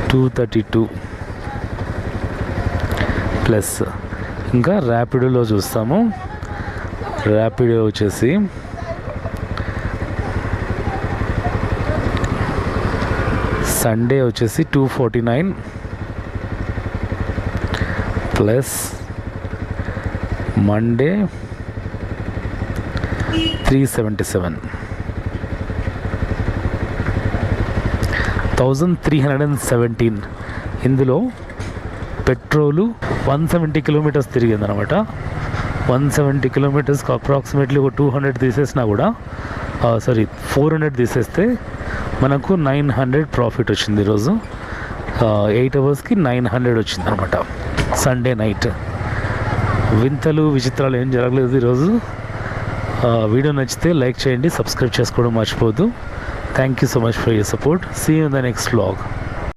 232 plus. ఇంకా ర్యాపిడోలో చూస్తాము. ర్యాపిడో వచ్చేసి సండే వచ్చేసి 249 ప్లస్ మండే 377, 1317. ఇందులో పెట్రోలు 170 కిలోమీటర్స్ తిరిగిందనమాట. 170 కిలోమీటర్స్కి అప్రాక్సిమేట్లీ ఒక 200 తీసేసినా కూడా 400 తీసేస్తే మనకు 900 ప్రాఫిట్ వచ్చింది ఈరోజు. 8 అవర్స్కి 900 వచ్చింది అనమాట సండే నైట్. వింతలు విచిత్రాలు ఏం జరగలేదు ఈరోజు. వీడియో నచ్చితే లైక్ చేయండి, సబ్స్క్రైబ్ చేసుకోవడం మర్చిపోవద్దు. Thank you so much for your support. See you in the next vlog.